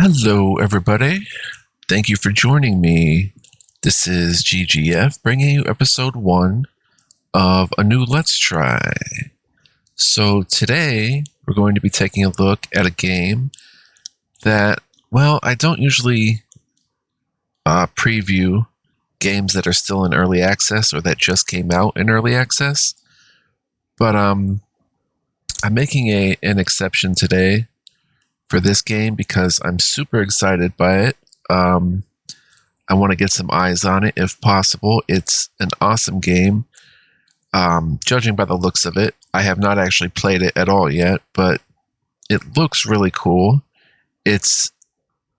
Hello, everybody. Thank you for joining me. This is GGF bringing you episode 1 of a new Let's Try. So today we're going to be taking a look at a game that, well, I don't usually preview games that are still in early access or that just came out in early access, but I'm making an exception today for this game because I'm super excited by it. I want to get some eyes on it if possible. It's an awesome game. Judging by the looks of it, I have not actually played it at all yet, but it looks really cool. It's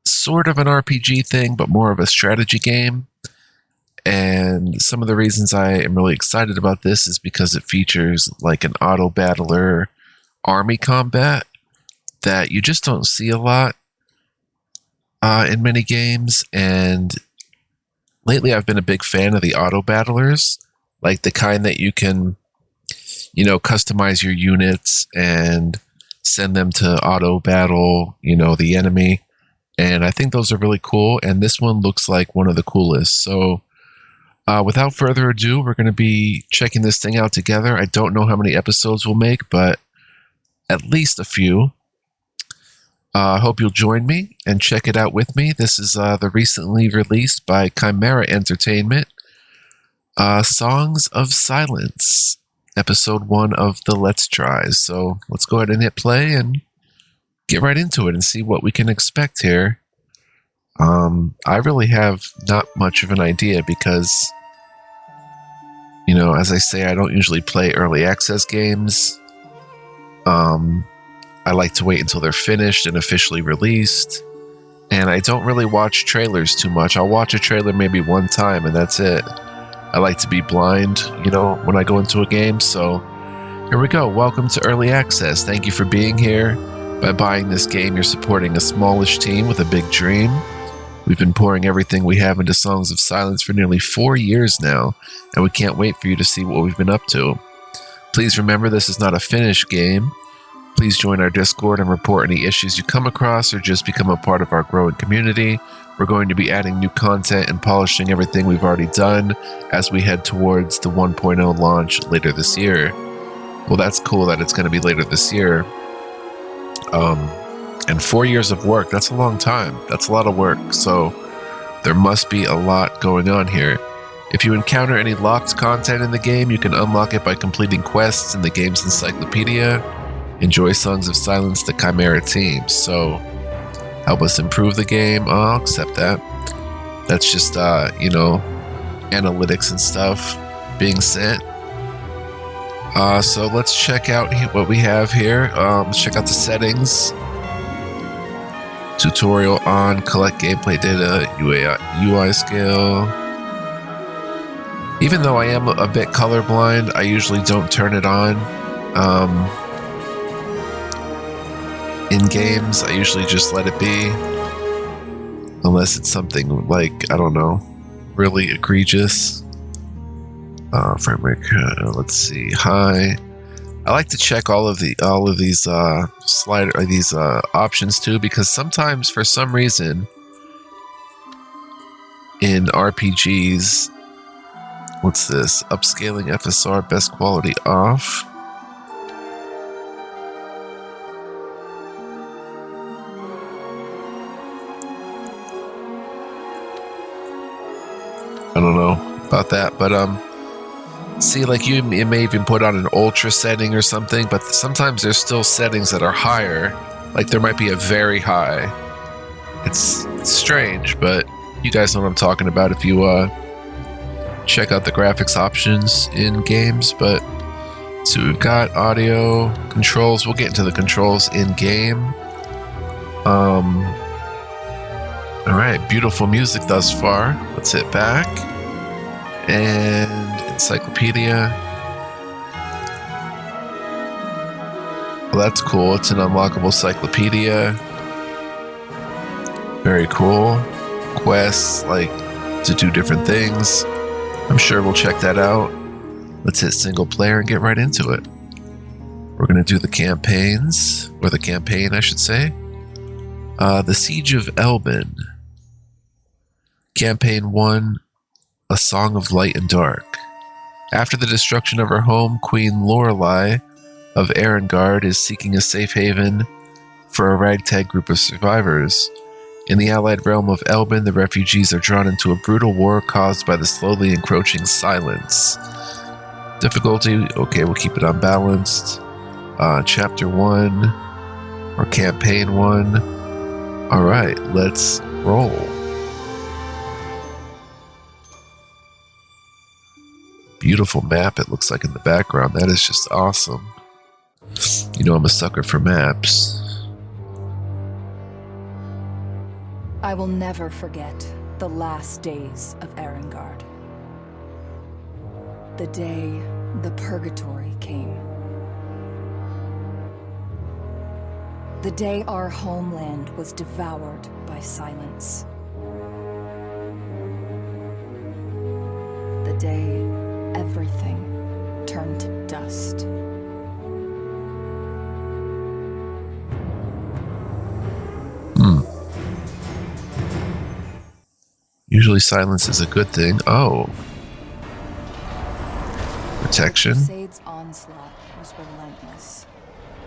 sort of an RPG thing, but more of a strategy game. And some of the reasons I am really excited about this is because it features like an auto battler army combat that you just don't see a lot in many games. And lately I've been a big fan of the auto battlers, like the kind that you can, customize your units and send them to auto battle, the enemy. And I think those are really cool. And this one looks like one of the coolest. So without further ado, we're going to be checking this thing out together. I don't know how many episodes we'll make, but at least a few. I hope you'll join me and check it out with me. This is the recently released by Chimera Entertainment, Songs of Silence, episode 1 of the Let's Tries. So let's go ahead and hit play and get right into it and see what we can expect here. I really have not much of an idea because, as I say, I don't usually play early access games. I like to wait until they're finished and officially released. And I don't really watch trailers too much. I'll watch a trailer maybe one time and that's it. I like to be blind, when I go into a game. So here we go. Welcome to Early Access. Thank you for being here. By buying this game, you're supporting a smallish team with a big dream. We've been pouring everything we have into Songs of Silence for nearly 4 years now, and we can't wait for you to see what we've been up to. Please remember this is not a finished game. Please join our Discord and report any issues you come across or just become a part of our growing community. We're going to be adding new content and polishing everything we've already done as we head towards the 1.0 launch later this year. Well, that's cool that it's going to be later this year. And 4 years of work, that's a long time. That's a lot of work. So there must be a lot going on here. If you encounter any locked content in the game, you can unlock it by completing quests in the game's encyclopedia. Enjoy Songs of Silence, the Chimera team. So help us improve the game. I'll accept that. That's just, analytics and stuff being sent. So let's check out what we have here. Let's check out the settings. Tutorial on, collect gameplay data, UI scale. Even though I am a bit colorblind, I usually don't turn it on. In games, I usually just let it be. Unless it's something like, I don't know, really egregious. Frame rate, let's see, high. I like to check all of these options too, because sometimes for some reason in RPGs, what's this? Upscaling FSR best quality off. I don't know about that, but see, like it may even put on an ultra setting or something, but sometimes there's still settings that are higher. Like there might be a very high. It's strange, but you guys know what I'm talking about if you check out the graphics options in games. But so we've got audio controls. We'll get into the controls in game. All right, beautiful music thus far. Let's hit back. And encyclopedia. Well, that's cool. It's an unlockable encyclopedia. Very cool. Quests, like to do different things. I'm sure we'll check that out. Let's hit single player and get right into it. We're going to do the campaigns, or the campaign, I should say. The Siege of Elbin. Campaign 1, A Song of Light and Dark. After the destruction of her home, Queen Lorelei of Erengard is seeking a safe haven for a ragtag group of survivors. In the allied realm of Elbin, the refugees are drawn into a brutal war caused by the slowly encroaching silence. Difficulty, okay, we'll keep it unbalanced. Chapter 1, or Campaign 1. Alright, let's roll. Beautiful map, it looks like in the background. That is just awesome. You know, I'm a sucker for maps. I will never forget the last days of Erengard. The day the Purgatory came. The day our homeland was devoured by silence. The day everything turned to dust. Usually silence is a good thing. Oh. Protection. The Crusade's onslaught was relentless.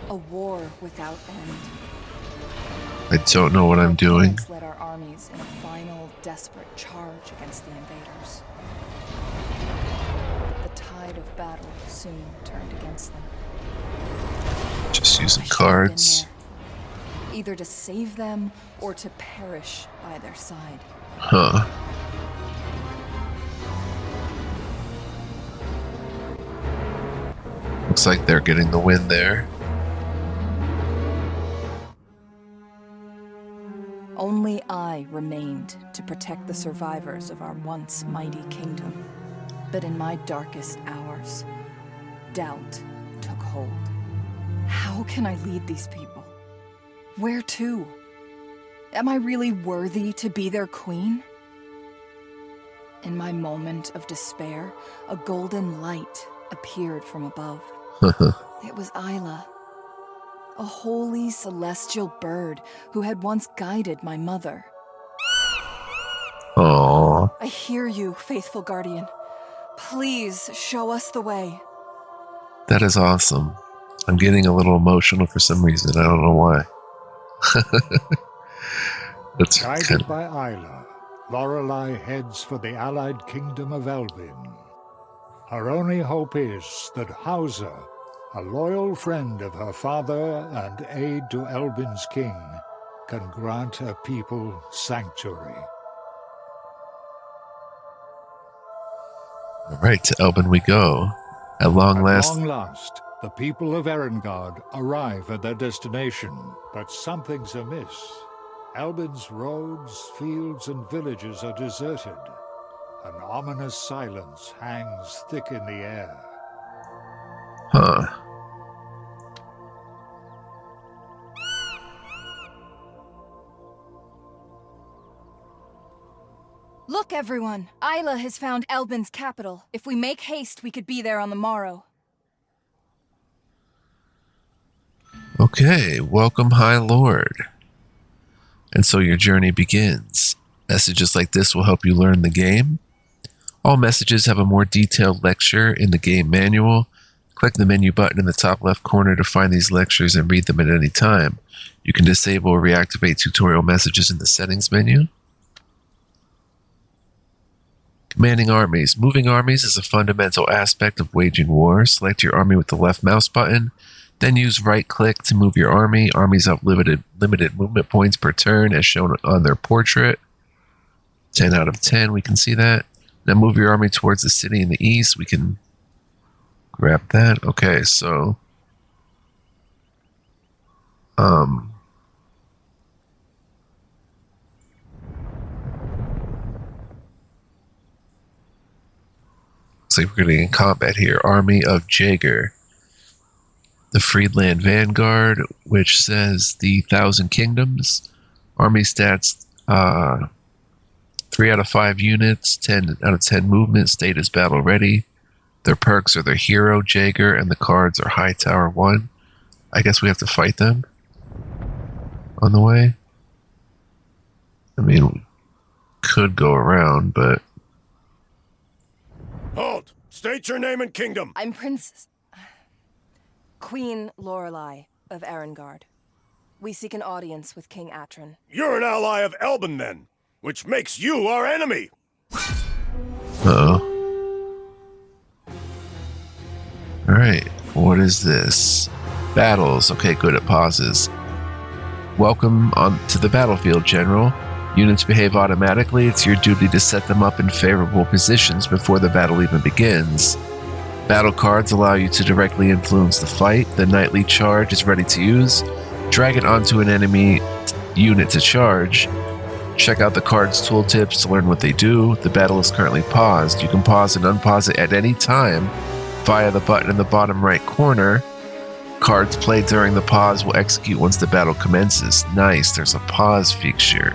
A war without end. I don't know what I'm doing. Opponents led our armies in a final, desperate charge against the invaders. But the tide of battle soon turned against them. Just using I should have been cards. there, either to save them or to perish by their side. Huh. Looks like they're getting the win there. Only I remained to protect the survivors of our once mighty kingdom. But in my darkest hours, doubt took hold. How can I lead these people? Where to? Am I really worthy to be their queen? In my moment of despair, a golden light appeared from above. It was Isla, a holy celestial bird who had once guided my mother. Aww. I hear you, faithful guardian. Please show us the way. That is awesome. I'm getting a little emotional for some reason. I don't know why. That's Guided by Isla, Lorelei heads for the allied kingdom of Elbin. Her only hope is that Hauser, a loyal friend of her father and aide to Elbin's king, can grant her people sanctuary. All right, to Elbin we go. At long last. At long last, the people of Erengard arrive at their destination, but something's amiss. Elbin's roads, fields, and villages are deserted. An ominous silence hangs thick in the air. Huh. Look, everyone! Isla has found Elbin's capital. If we make haste, we could be there on the morrow. Okay, welcome, High Lord. And so your journey begins. Messages like this will help you learn the game. All messages have a more detailed lecture in the game manual. Click the menu button in the top left corner to find these lectures and read them at any time. You can disable or reactivate tutorial messages in the settings menu. Commanding armies. Moving armies is a fundamental aspect of waging war. Select your army with the left mouse button, then use right-click to move your army. Armies have limited movement points per turn as shown on their portrait. 10 out of 10, we can see that. Now move your army towards the city in the east. We can grab that. Okay, so looks like we're getting in combat here. Army of Jaeger. The Freedland Vanguard, which says the Thousand Kingdoms. Army stats, 3 out of 5 units, 10 out of 10 movement, state is battle ready. Their perks are their hero, Jaeger, and the cards are Hightower 1. I guess we have to fight them on the way. I mean, could go around, but... Halt! State your name and kingdom! I'm Princess... Queen Lorelei of Erengard. We seek an audience with King Atron. You're an ally of Elben, then, which makes you our enemy! Uh-oh. Alright, what is this? Battles. Okay, good, it pauses. Welcome on to the battlefield, General. Units behave automatically. It's your duty to set them up in favorable positions before the battle even begins. Battle cards allow you to directly influence the fight. The Knightly Charge is ready to use. Drag it onto an enemy unit to charge. Check out the card's tooltips to learn what they do. The battle is currently paused. You can pause and unpause it at any time via the button in the bottom right corner. Cards played during the pause will execute once the battle commences. Nice, there's a pause feature.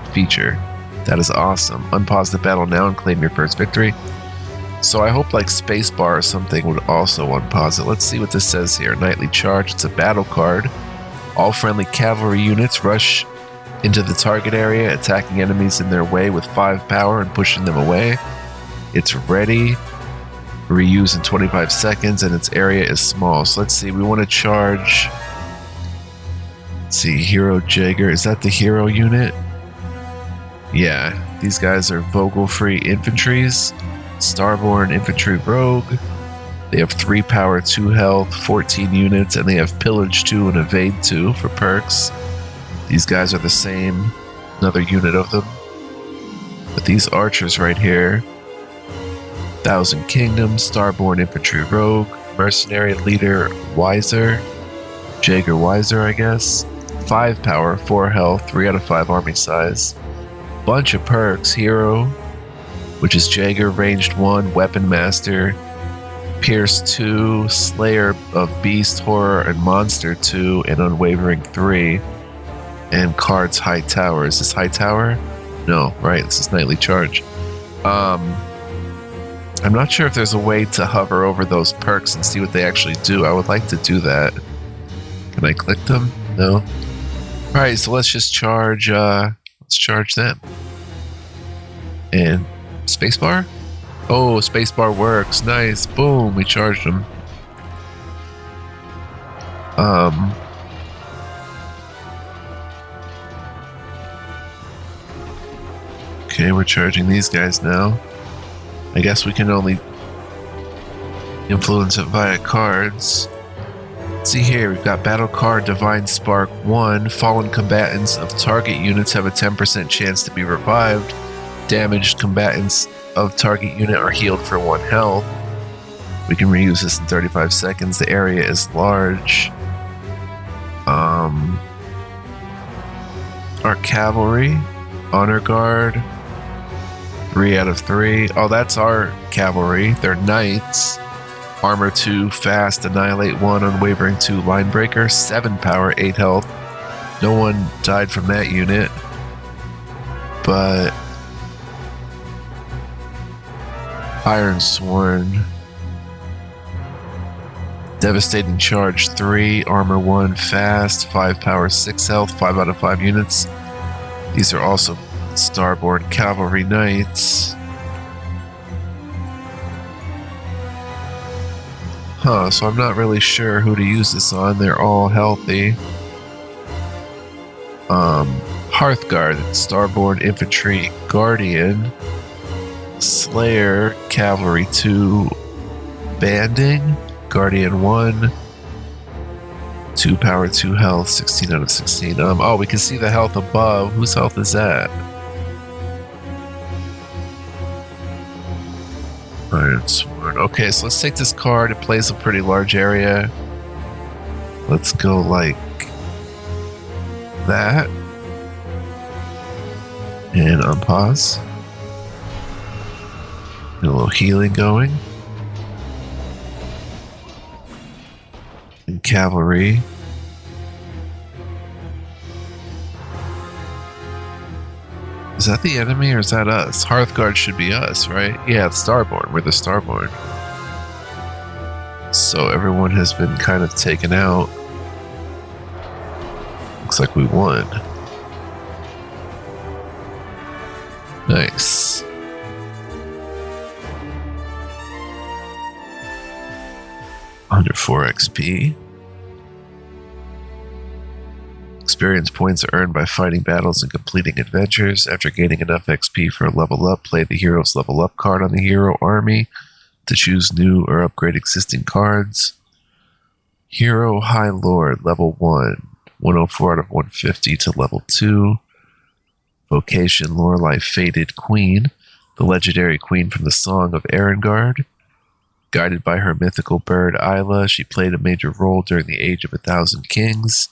That is awesome. Unpause the battle now and claim your first victory. So I hope like spacebar or something would also unpause it. Let's see what this says here. Knightly Charge, it's a battle card. All friendly cavalry units rush into the target area, attacking enemies in their way with 5 power and pushing them away. It's ready. Reuse in 25 seconds, and its area is small. So let's see, we want to charge... Let's see, Hero Jaeger. Is that the hero unit? Yeah, these guys are Vogelfree Infantries. Starborn Infantry Rogue. They have 3 power, 2 health, 14 units, and they have Pillage 2 and Evade 2 for perks. These guys are the same, another unit of them. But these archers right here, Thousand Kingdoms, Starborn Infantry Rogue, Mercenary Leader Weiser, Jaeger Weiser, I guess. 5 power, 4 health, 3 out of 5 army size. Bunch of perks, Hero, which is Jaeger, Ranged 1, Weapon Master, Pierce 2, Slayer of Beast, Horror, and Monster 2, and Unwavering 3. And cards High Tower. Is this High Tower? No, right, this is Knightly Charge. I'm not sure if there's a way to hover over those perks and see what they actually do. I would like to do that. Can I click them? No. Alright, so let's just charge, let's charge them. And spacebar? Oh, spacebar works. Nice. Boom, we charged them. Okay, we're charging these guys now. I guess we can only influence it via cards. Let's see here, we've got Battle Card Divine Spark 1. Fallen combatants of target units have a 10% chance to be revived. Damaged combatants of target unit are healed for 1 health. We can reuse this in 35 seconds. The area is large. Our cavalry, Honor Guard, 3 out of 3. Oh, that's our cavalry. They're knights. Armor 2, fast, annihilate 1, unwavering 2, line breaker, 7 power, 8 health. No one died from that unit. But Iron Sworn, devastating charge 3, armor 1, fast, 5 power, 6 health, 5 out of 5 units. These are also Starborn Cavalry Knights. Huh, so I'm not really sure who to use this on. They're all healthy. Hearthguard, Starborn Infantry Guardian. Slayer Cavalry 2 Banding. Guardian 1. 2 power, 2 health, 16 out of 16. Oh, we can see the health above. Whose health is that? Iron Sworn. Okay, so let's take this card. It plays a pretty large area. Let's go like that. And unpause. And a little healing going. And cavalry. Is that the enemy or is that us? Hearthguard should be us, right? Yeah, it's Starborn. We're the Starborn. So everyone has been kind of taken out. Looks like we won. Nice. Under 4 XP. Experience points are earned by fighting battles and completing adventures. After gaining enough XP for a level up, play the hero's level up card on the hero army to choose new or upgrade existing cards. Hero High Lord, level 1, 104 out of 150 to level 2. Vocation Lorelei Fated Queen, the legendary queen from the Song of Erengard. Guided by her mythical bird Isla, she played a major role during the Age of 1,000 Kings.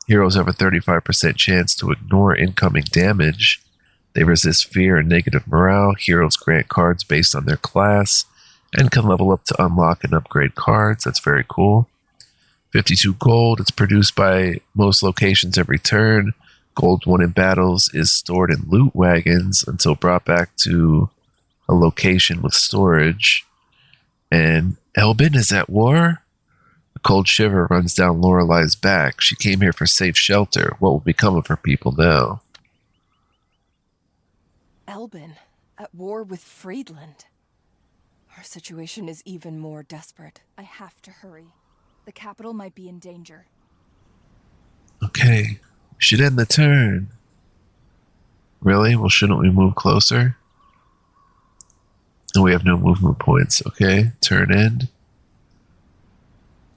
Heroes have a 35% chance to ignore incoming damage. They resist fear and negative morale. Heroes grant cards based on their class and can level up to unlock and upgrade cards. That's very cool. 52 gold. It's produced by most locations every turn. Gold won in battles is stored in loot wagons until brought back to a location with storage. And Elbin is at war? A cold shiver runs down Lorelei's back. She came here for safe shelter. What will become of her people now? Elbin, at war with Friedland. Our situation is even more desperate. I have to hurry. The capital might be in danger. Okay, we should end the turn. Really? Well, shouldn't we move closer? No, we have no movement points. Okay, turn end.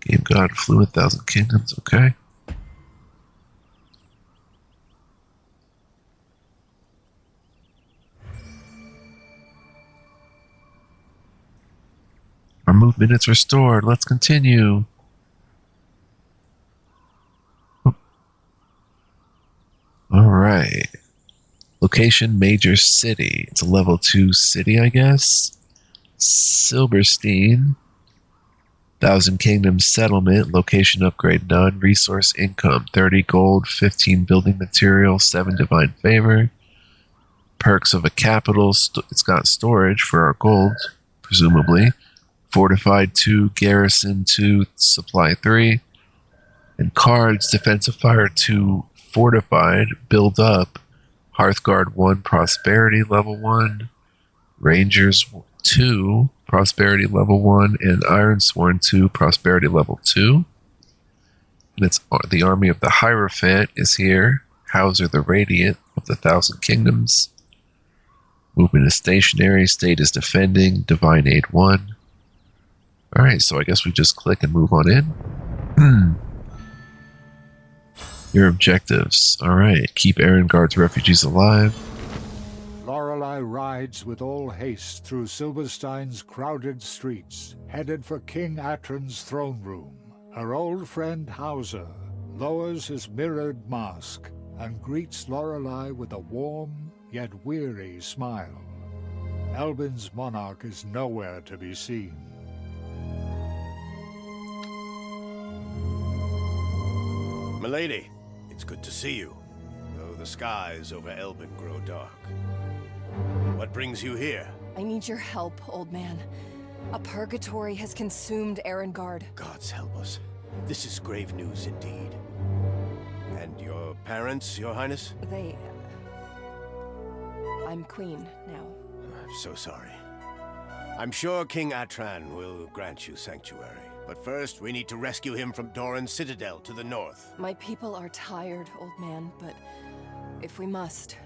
Game God flew 1,000 Kingdoms. Okay. Our movement is restored. Let's continue. All right. Location, major city. It's a level 2 city, I guess. Silberstein. 1,000 Kingdoms settlement. Location upgrade none. Resource income 30 gold, 15 building material, 7 divine favor. Perks of a capital. It's got storage for our gold, presumably. Fortified 2, garrison 2, supply 3. And cards, defensive fire 2, fortified, build up. Hearthguard 1, prosperity level 1. Rangers 2, prosperity level 1. And Ironsworn 2, prosperity level 2. And it's the army of the Hierophant is here. Hauser the Radiant of the 1,000 Kingdoms. Movement is stationary. State is defending. Divine Aid 1. Alright, so I guess we just click and move on in. Your objectives. Alright, keep Erengard's refugees alive. Lorelei rides with all haste through Silberstein's crowded streets, headed for King Atron's throne room. Her old friend Hauser lowers his mirrored mask and greets Lorelei with a warm yet weary smile. Elbin's monarch is nowhere to be seen. Milady, it's good to see you, though the skies over Elbin grow dark. What brings you here? I need your help, old man. A purgatory has consumed Erengard. Gods help us. This is grave news indeed. And your parents, your highness? I'm queen now. I'm so sorry. I'm sure King Atron will grant you sanctuary. But first, we need to rescue him from Doran's citadel to the north. My people are tired, old man, but if we must.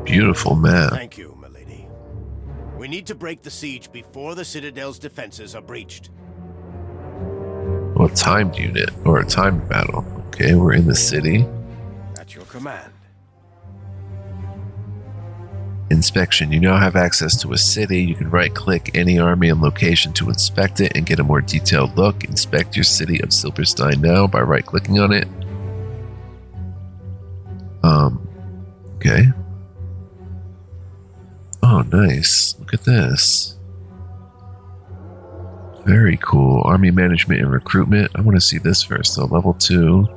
Beautiful map. Thank you, milady. We need to break the siege before the citadel's defenses are breached. Well, a timed unit or a timed battle. Okay, we're in the city. At your command. Inspection. You now have access to a city. You can right-click any army and location to inspect it and get a more detailed look. Inspect your city of Silberstein now by right-clicking on it. Okay. Oh, nice. Look at this. Very cool. Army management and recruitment. I want to see this first, though. Level 2.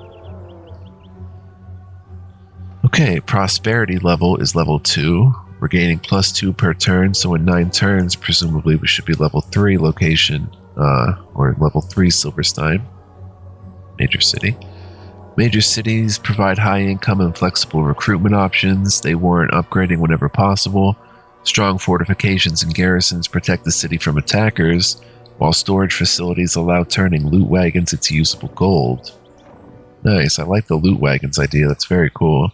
Okay, prosperity level is level 2. We're gaining +2 per turn, so in 9 turns, presumably we should be level 3 location, or level 3 Silberstein, major city. Major cities provide high income and flexible recruitment options. They warrant upgrading whenever possible. Strong fortifications and garrisons protect the city from attackers, while storage facilities allow turning loot wagons into usable gold. Nice, I like the loot wagons idea, that's very cool.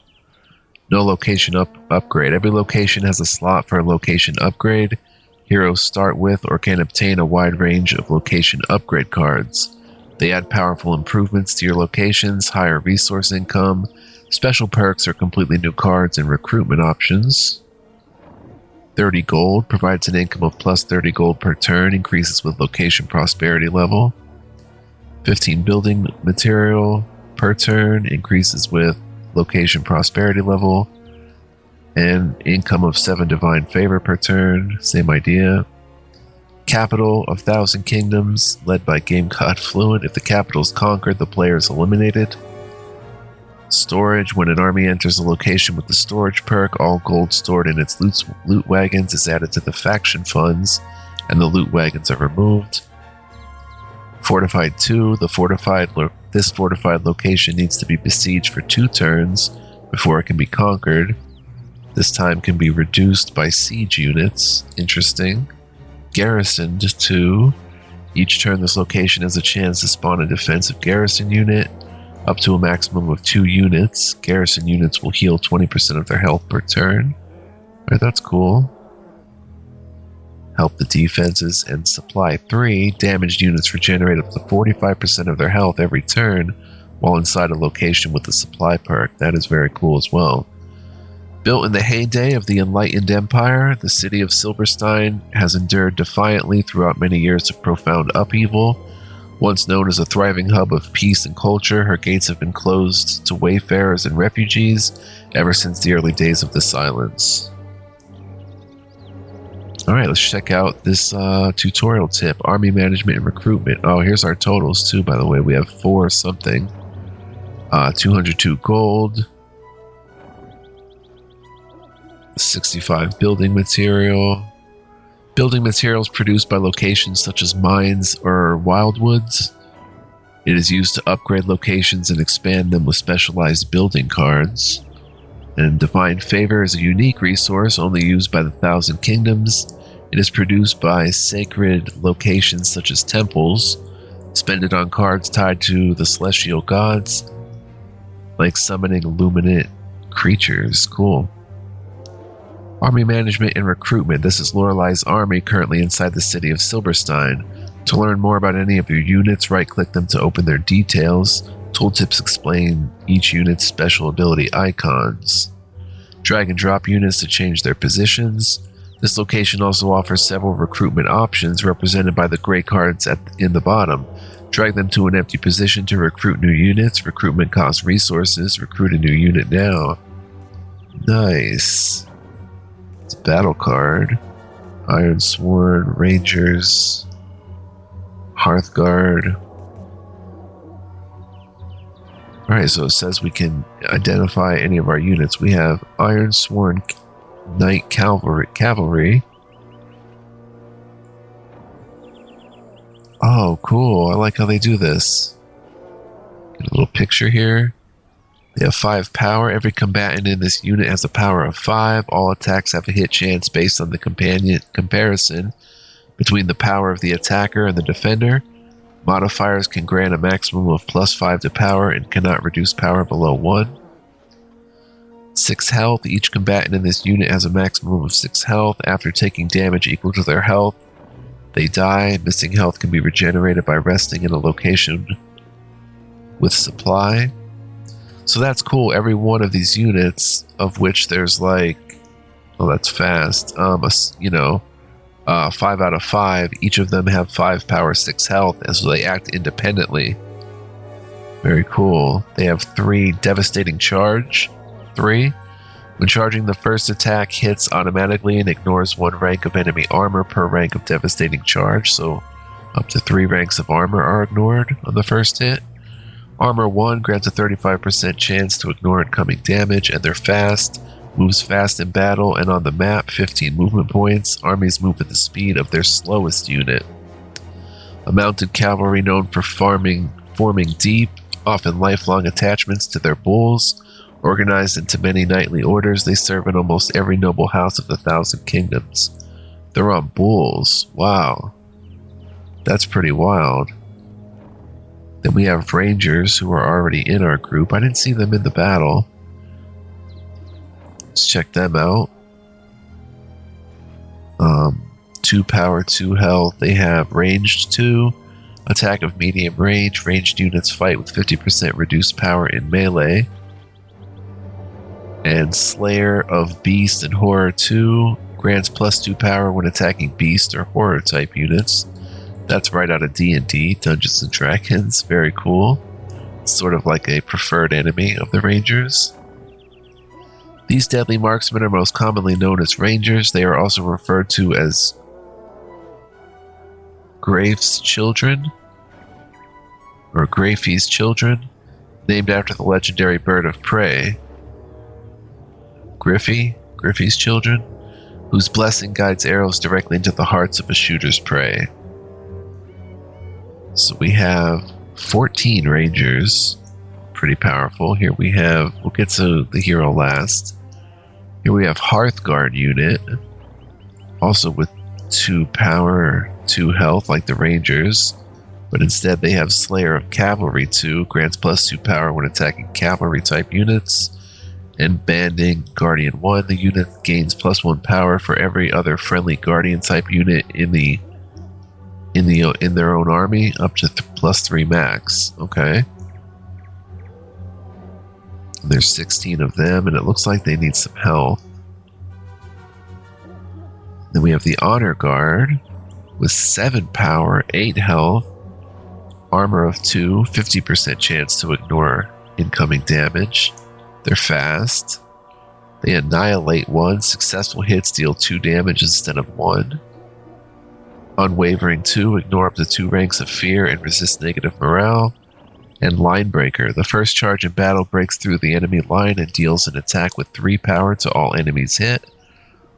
No location upgrade. Every location has a slot for a location upgrade. Heroes start with or can obtain a wide range of location upgrade cards. They add powerful improvements to your locations, higher resource income, special perks or completely new cards and recruitment options. 30 gold provides an income of plus 30 gold per turn, increases with location prosperity level. 15 building material per turn, increases with location prosperity level. And income of 7 divine favor per turn, same idea. Capital of 1,000 kingdoms, led by Game God Fluent. If the capital is conquered, the player is eliminated. Storage. When an army enters a location with the storage perk, all gold stored in its loot wagons is added to the faction funds, and the loot wagons are removed. Fortified 2. This fortified location needs to be besieged for 2 turns before it can be conquered. This time can be reduced by siege units. Interesting. Garrisoned 2. Each turn this location has a chance to spawn a defensive garrison unit, up to a maximum of 2 units. Garrison units will heal 20% of their health per turn. Alright, that's cool. Help the defenses. And supply 3. Damaged units regenerate up to 45% of their health every turn while inside a location with the supply perk. That is very cool as well. Built in the heyday of the Enlightened Empire, the city of Silberstein has endured defiantly throughout many years of profound upheaval. Once known as a thriving hub of peace and culture, her gates have been closed to wayfarers and refugees ever since the early days of the Silence. Alright, let's check out this tutorial tip. Army management and recruitment. Oh, here's our totals too, by the way. We have 4 something. 202 gold. 65 building material. Building materials produced by locations such as mines or wildwoods. It is used to upgrade locations and expand them with specialized building cards. And Divine Favor is a unique resource only used by the 1,000 Kingdoms. It is produced by sacred locations such as temples. Spend it on cards tied to the celestial gods, like summoning illuminate creatures. Cool. Army management and recruitment. This is Lorelai's army currently inside the city of Silberstein. To learn more about any of your units, right-click them to open their details. Tooltips explain each unit's special ability icons. Drag and drop units to change their positions. This location also offers several recruitment options represented by the gray cards in the bottom. Drag them to an empty position to recruit new units. Recruitment costs resources. Recruit a new unit now. Nice. It's a battle card. Iron Sword, Rangers, Hearthguard. Alright, so it says we can identify any of our units. We have Iron Sworn Knight Cavalry. Oh, cool. I like how they do this. Get a little picture here. They have 5 power. Every combatant in this unit has a power of 5. All attacks have a hit chance based on the comparison between the power of the attacker and the defender. Modifiers can grant a maximum of +5 to power and cannot reduce power below 1. 6 health. Each combatant in this unit has a maximum of 6 health. After taking damage equal to their health, they die. Missing health can be regenerated by resting in a location with supply. So that's cool. Every one of these units, of which there's like, oh, that's fast. 5 out of 5. Each of them have 5 power, 6 health, and so they act independently. Very cool. They have 3 devastating charge. 3. When charging, the first attack hits automatically and ignores 1 rank of enemy armor per rank of devastating charge. So up to 3 ranks of armor are ignored on the first hit. Armor 1 grants a 35% chance to ignore incoming damage, and they're fast. Moves fast in battle and on the map, 15 movement points. Armies move at the speed of their slowest unit. A mounted cavalry known for forming deep, often lifelong attachments to their bulls. Organized into many knightly orders, they serve in almost every noble house of the Thousand Kingdoms. They're on bulls. Wow. That's pretty wild. Then we have Rangers who are already in our group. I didn't see them in the battle. Let's check them out. 2 power, 2 health. They have ranged 2, attack of medium range. Ranged units fight with 50% reduced power in melee. And Slayer of Beast and Horror 2 grants +2 power when attacking beast or horror type units. That's right out of D&D, Dungeons and Dragons. Very cool. Sort of like a preferred enemy of the Rangers. These deadly marksmen are most commonly known as Rangers. They are also referred to as Graef's Children, or Graefy's Children, named after the legendary bird of prey. Griffey's Children, whose blessing guides arrows directly into the hearts of a shooter's prey. So we have 14 Rangers, pretty powerful. Here we have, we'll get to the hero last. Here we have Hearthguard unit, also with 2 power, 2 health like the Rangers, but instead they have Slayer of Cavalry 2, grants +2 power when attacking cavalry type units. And Banding Guardian 1, the unit gains +1 power for every other friendly Guardian type unit in their own army, up to +3 max. Okay. And there's 16 of them, and it looks like they need some health. Then we have the Honor Guard with 7 power, 8 health, armor of 2, 50% chance to ignore incoming damage. They're fast. They annihilate 1. Successful hits deal 2 damage instead of 1. Unwavering 2. Ignore up to 2 ranks of fear and resist negative morale. And Linebreaker. The first charge in battle breaks through the enemy line and deals an attack with 3 power to all enemies hit.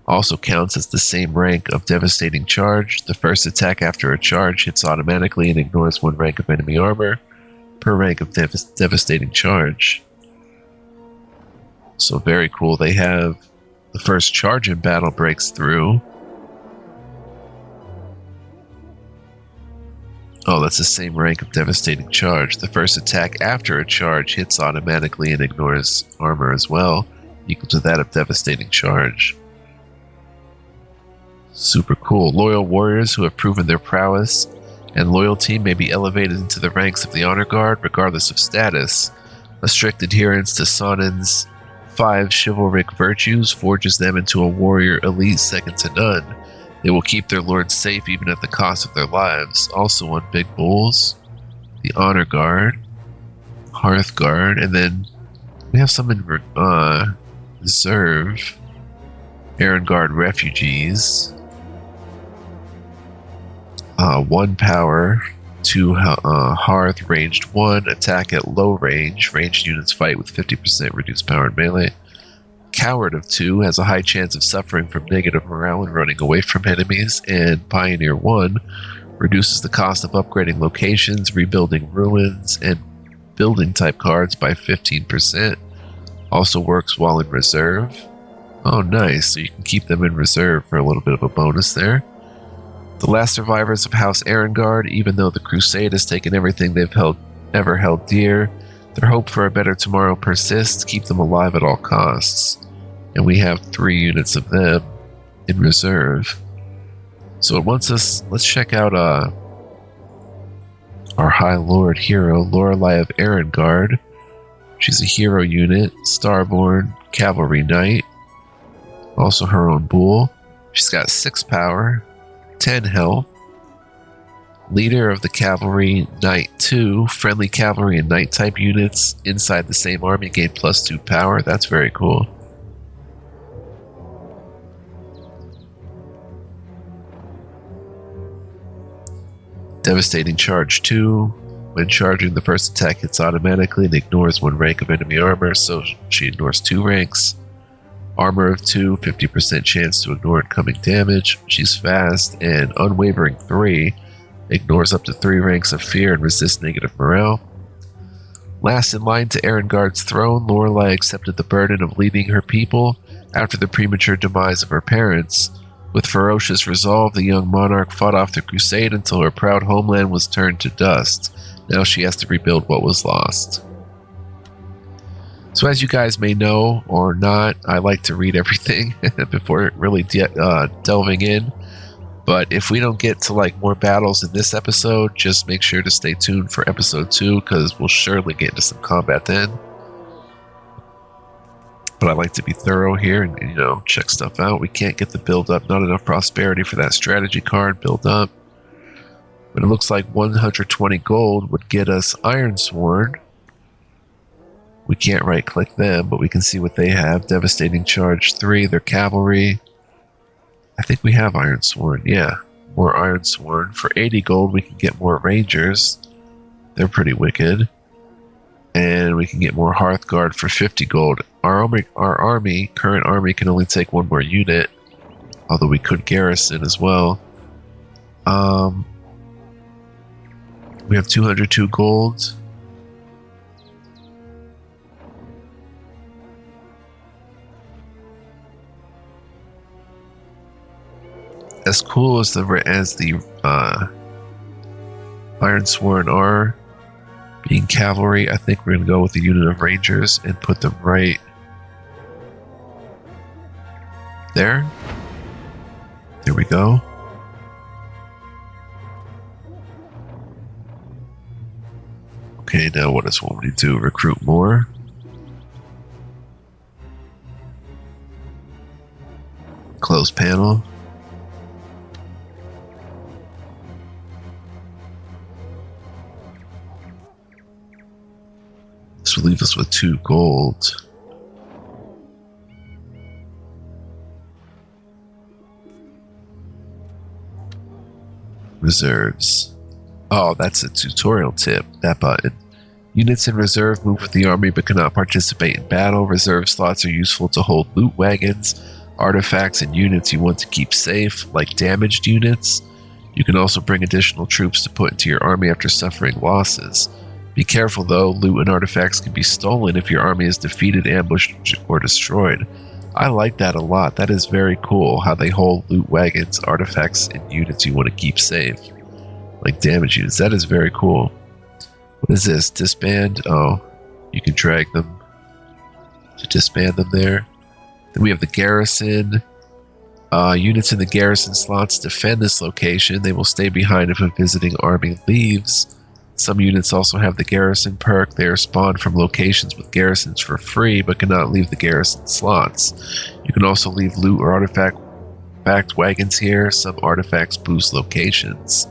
Also counts as the same rank of Devastating Charge. The first attack after a charge hits automatically and ignores 1 rank of enemy armor per rank of Devastating Charge. So very cool. They have the first charge in battle breaks through. Oh, that's the same rank of Devastating Charge. The first attack after a charge hits automatically and ignores armor as well, equal to that of Devastating Charge. Super cool. Loyal warriors who have proven their prowess and loyalty may be elevated into the ranks of the Honor Guard regardless of status. A strict adherence to Sonen's 5 chivalric virtues forges them into a warrior elite second to none. They will keep their lord safe even at the cost of their lives. Also on Big Bulls, the Honor Guard, Hearthguard, and then we have some in Reserve, Erengard Refugees. 1 power, 2 Hearth, ranged 1, attack at low range. Ranged units fight with 50% reduced power in melee. Coward of 2 has a high chance of suffering from negative morale and running away from enemies. And Pioneer 1 reduces the cost of upgrading locations, rebuilding ruins, and building type cards by 15%. Also works while in reserve. Oh, nice. So you can keep them in reserve for a little bit of a bonus there. The last survivors of House Erengard, even though the Crusade has taken everything they've ever held dear, their hope for a better tomorrow persists. Keep them alive at all costs. And we have 3 units of them in reserve. So it wants us, let's check out our High Lord hero, Lorelei of Erengard. She's a hero unit, Starborn Cavalry Knight. Also her own bull. She's got 6 power, 10 health. Leader of the Cavalry Knight 2, friendly cavalry and knight type units inside the same army gain +2 power. That's very cool. Devastating Charge 2. When charging, the first attack hits automatically and ignores 1 rank of enemy armor, so she ignores 2 ranks. Armor of 2, 50% chance to ignore incoming damage. She's fast. And Unwavering 3, ignores up to 3 ranks of fear and resists negative morale. Last in line to Erengard's throne, Lorelei accepted the burden of leading her people after the premature demise of her parents. With ferocious resolve, the young monarch fought off the crusade until her proud homeland was turned to dust. Now she has to rebuild what was lost. So as you guys may know or not, I like to read everything before really delving in. But if we don't get to like more battles in this episode, just make sure to stay tuned for episode 2 because we'll surely get into some combat then. But I like to be thorough here and, you know, check stuff out. We can't get the build up, not enough prosperity for that strategy card build up. But it looks like 120 gold would get us Ironsworn. We can't right click them, but we can see what they have. Devastating Charge 3, their cavalry. I think we have Ironsworn, yeah. More Ironsworn. For 80 gold, we can get more Rangers. They're pretty wicked. And we can get more Hearthguard for 50 gold. Our current army, can only take one more unit. Although we could garrison as well. We have 202 gold. As cool as the Ironsworn are, being cavalry, I think we're going to go with a unit of Rangers and put them right there. There we go. Okay, now what does one do? Recruit more. Close panel. This will leave us with 2 gold. Reserves. Oh, that's a tutorial tip, that button. Units in reserve move with the army but cannot participate in battle. Reserve slots are useful to hold loot wagons, artifacts, and units you want to keep safe, like damaged units. You can also bring additional troops to put into your army after suffering losses. Be careful though, loot and artifacts can be stolen if your army is defeated, ambushed, or destroyed. I like that a lot. That is very cool how they hold loot wagons, artifacts, and units you want to keep safe. Like damage units. That is very cool. What is this? Disband? Oh, you can drag them to disband them there. Then we have the garrison. Units in the garrison slots defend this location. They will stay behind if a visiting army leaves. Some units also have the garrison perk. They are spawned from locations with garrisons for free, but cannot leave the garrison slots. You can also leave loot or artifact wagons here. Some artifacts boost locations.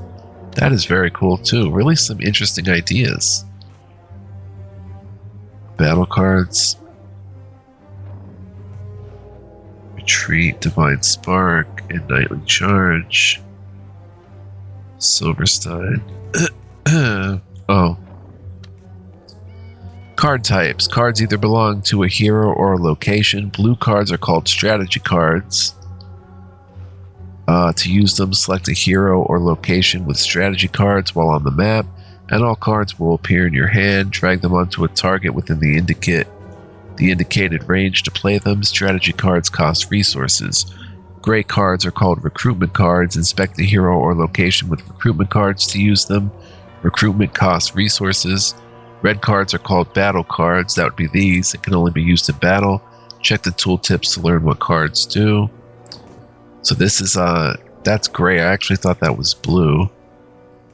That is very cool too. Really some interesting ideas. Battle cards. Retreat, Divine Spark, and Knightly Charge. Silverstein. Oh. Card types. Cards either belong to a hero or a location. Blue cards are called strategy cards. To use them, select a hero or location with strategy cards while on the map, and all cards will appear in your hand. Drag them onto a target within the indicated range to play them. Strategy cards cost resources. Gray cards are called recruitment cards. Inspect the hero or location with recruitment cards to use them. Recruitment costs resources. Red cards are called battle cards. That would be these. It can only be used in battle. Check the tooltips to learn what cards do. So this is, that's gray. I actually thought that was blue.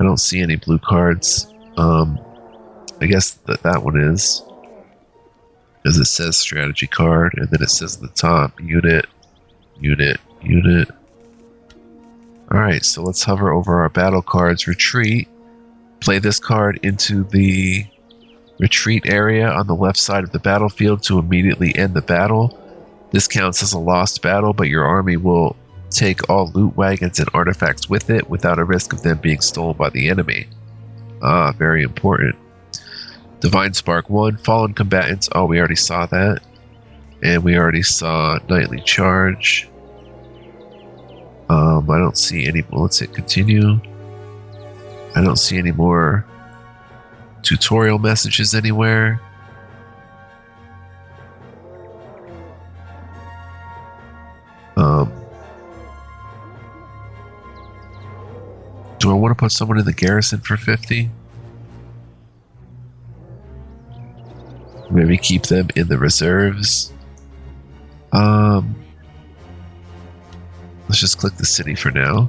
I don't see any blue cards. I guess that one is. Because it says strategy card, and then it says at the top, unit. Alright, so let's hover over our battle cards. Retreat. Play this card into the retreat area on the left side of the battlefield to immediately end the battle. This counts as a lost battle, but your army will take all loot wagons and artifacts with it without a risk of them being stolen by the enemy. Ah, very important. Divine Spark 1, Fallen Combatants. Oh, we already saw that. And we already saw Knightly Charge. I don't see any. Well, let's hit continue. I don't see any more tutorial messages anywhere. Do I want to put someone in the garrison for 50? Maybe keep them in the reserves. Let's just click the city for now.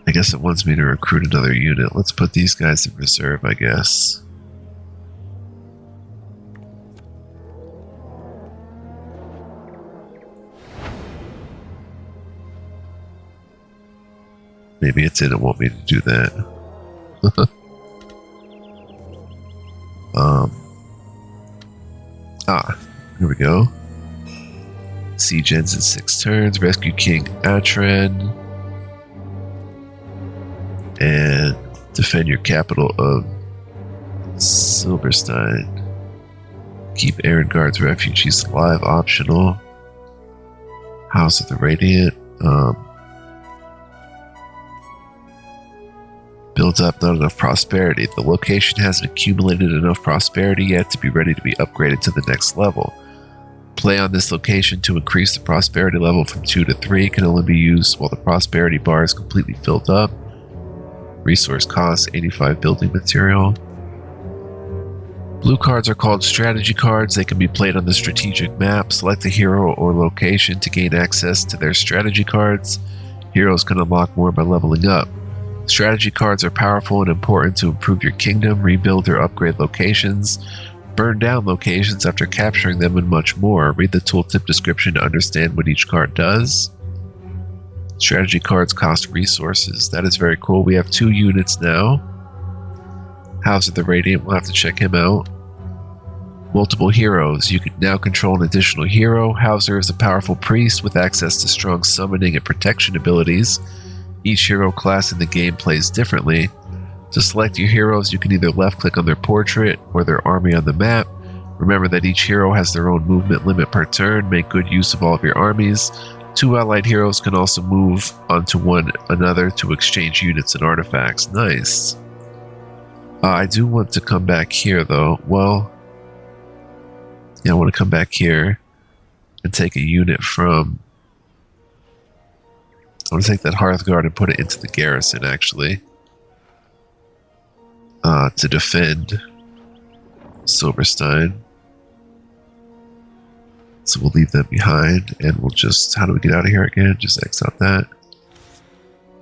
I guess it wants me to recruit another unit. Let's put these guys in reserve, I guess. Maybe it didn't want me to do that. Here we go. Siege ends in 6 turns. Rescue King Atran. And defend your capital of Silverstein. Keep Erengard's refugees alive, optional. House of the Radiant. Builds up not enough prosperity. The location hasn't accumulated enough prosperity yet to be ready to be upgraded to the next level. Play on this location to increase the prosperity level from 2 to 3 can only be used while the prosperity bar is completely filled up. Resource cost 85 building material. Blue cards are called strategy cards. They can be played on the strategic map. Select a hero or location to gain access to their strategy cards. Heroes can unlock more by leveling up. Strategy cards are powerful and important to improve your kingdom, rebuild or upgrade locations, burn down locations after capturing them, and much more. Read the tooltip description to understand what each card does. Strategy cards cost resources. That is very cool. We have 2 units now. House of the Radiant, we'll have to check him out. Multiple heroes. You can now control an additional hero. Hauser is a powerful priest with access to strong summoning and protection abilities. Each hero class in the game plays differently. To select your heroes, you can either left-click on their portrait or their army on the map. Remember that each hero has their own movement limit per turn. Make good use of all of your armies. 2 allied heroes can also move onto one another to exchange units and artifacts. Nice. I do want to come back here, though. Well, yeah, I want to come back here and take a unit from... I want to take that Hearthguard and put it into the garrison, actually. To defend Silverstein. So we'll leave them behind, and we'll just... How do we get out of here again? Just X out that.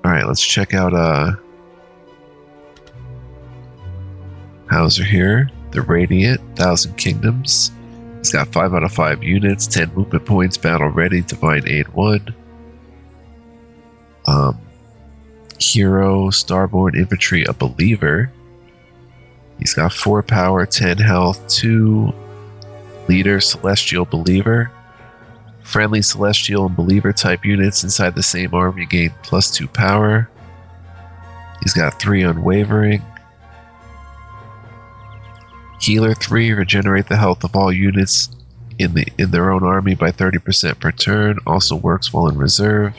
Alright, let's check out Hauser here. The Radiant, 1,000 Kingdoms. He's got 5 out of 5 units, 10 movement points, battle ready, Divine Aid 1. Hero, Starborn Infantry, a Believer. He's got 4 power, 10 health, 2 Leader, Celestial, Believer. Friendly Celestial and Believer type units inside the same army gain +2 power. He's got 3 Unwavering. Healer 3, regenerate the health of all units in their own army by 30% per turn. Also works while in reserve.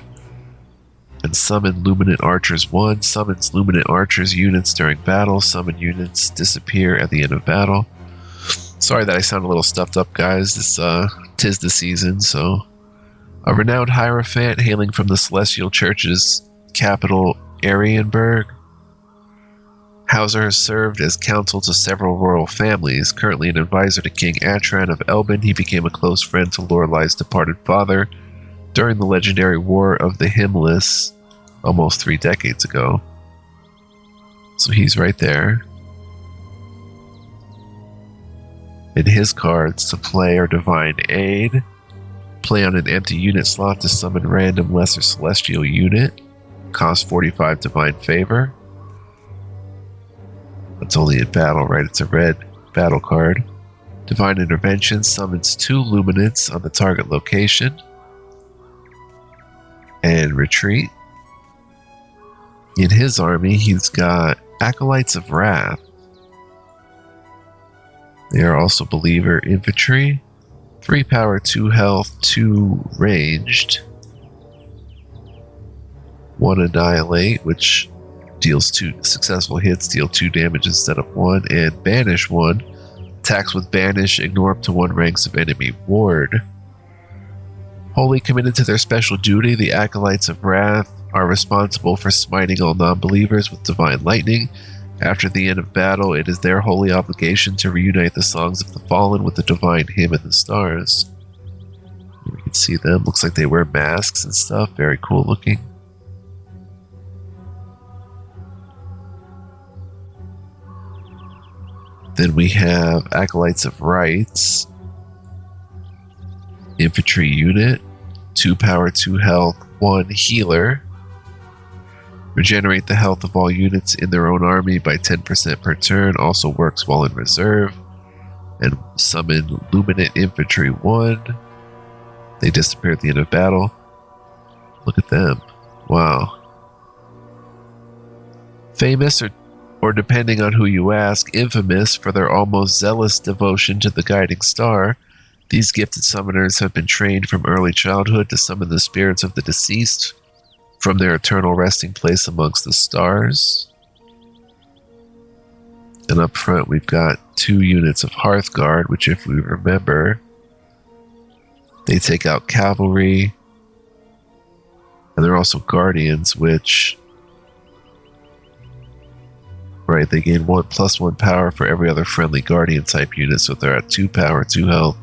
And Summon Luminant Archers 1. Summons Luminant Archers units during battle. Summon units disappear at the end of battle. Sorry that I sound a little stuffed up, guys. It's, 'tis the season, so... A renowned Hierophant hailing from the Celestial Church's capital, Arianburg. Hauser has served as counsel to several royal families. Currently an advisor to King Atran of Elbin, he became a close friend to Lorelai's departed father during the legendary War of the Himless almost 3 decades ago. So he's right there. And his cards to play are Divine Aid. Play on an empty unit slot to summon random lesser celestial unit. Cost 45 Divine Favor. That's only in battle, right? It's a red battle card. Divine Intervention summons 2 Luminants on the target location. And Retreat. In his army, he's got Acolytes of Wrath. They are also Believer Infantry. 3 power, 2 health, 2 ranged. 1 annihilate, which deals 2 successful hits, deal 2 damage instead of 1, and banish 1. Attacks with banish, ignore up to 1 ranks of enemy ward. Wholly committed to their special duty, the Acolytes of Wrath are responsible for smiting all non-believers with divine lightning. After the end of battle, it is their holy obligation to reunite the songs of the fallen with the divine hymn in the stars. You can see them. Looks like they wear masks and stuff. Very cool looking. Then we have Acolytes of Rights. Infantry unit. 2 power, 2 health, 1 healer. Regenerate the health of all units in their own army by 10% per turn. Also works while in reserve. And summon Luminant Infantry 1. They disappear at the end of battle. Look at them. Wow. Famous or depending on who you ask, infamous for their almost zealous devotion to the guiding star. These gifted summoners have been trained from early childhood to summon the spirits of the deceased from their eternal resting place amongst the stars. And up front we've got 2 units of Hearthguard, which if we remember, they take out cavalry. And they're also guardians, which, right, they gain 1+1 power for every other friendly guardian type unit, so they're at 2 power, 2 health,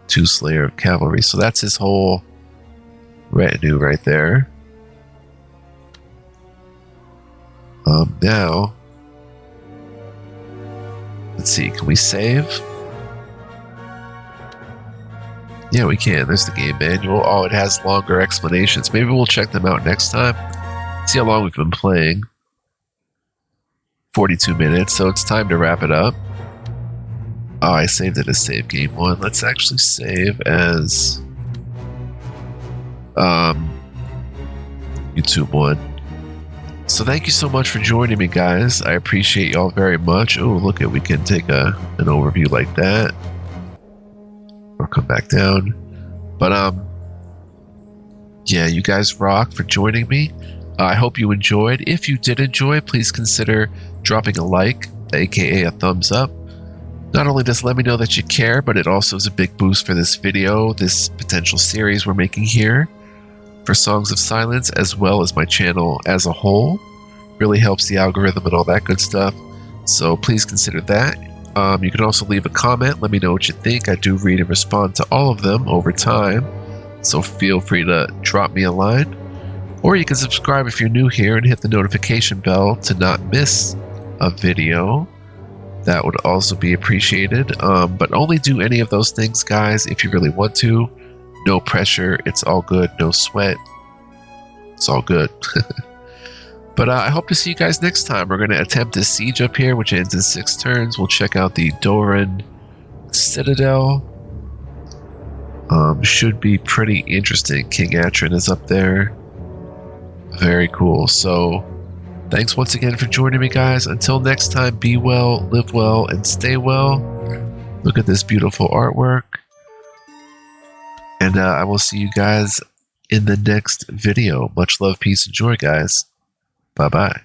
2 Slayer of Cavalry. So that's his whole retinue right there. Now, let's see, can we save? Yeah, we can. There's the game manual. Oh, it has longer explanations. Maybe we'll check them out next time. See how long we've been playing. 42 minutes, so it's time to wrap it up. Oh, I saved it as save game 1. Let's actually save as YouTube 1. So thank you so much for joining me, guys. I appreciate y'all very much. Oh, look at, we can take an overview like that. Or come back down. But yeah, you guys rock for joining me. I hope you enjoyed. If you did enjoy, please consider dropping a like, aka a thumbs up. Not only does it let me know that you care, but it also is a big boost for this video, this potential series we're making here for Songs of Silence, as well as my channel as a whole. Really helps the algorithm and all that good stuff. So please consider that. You can also leave a comment. Let me know what you think. I do read and respond to all of them over time. So feel free to drop me a line. Or you can subscribe if you're new here and hit the notification bell to not miss a video. That would also be appreciated. But only do any of those things, guys, if you really want to. No pressure. It's all good. No sweat. It's all good. But I hope to see you guys next time. We're going to attempt a siege up here, which ends in 6 turns. We'll check out the Doran Citadel. Should be pretty interesting. King Atron is up there. Very cool. So thanks once again for joining me, guys. Until next time, be well, live well, and stay well. Look at this beautiful artwork. And I will see you guys in the next video. Much love, peace, and joy, guys. Bye-bye.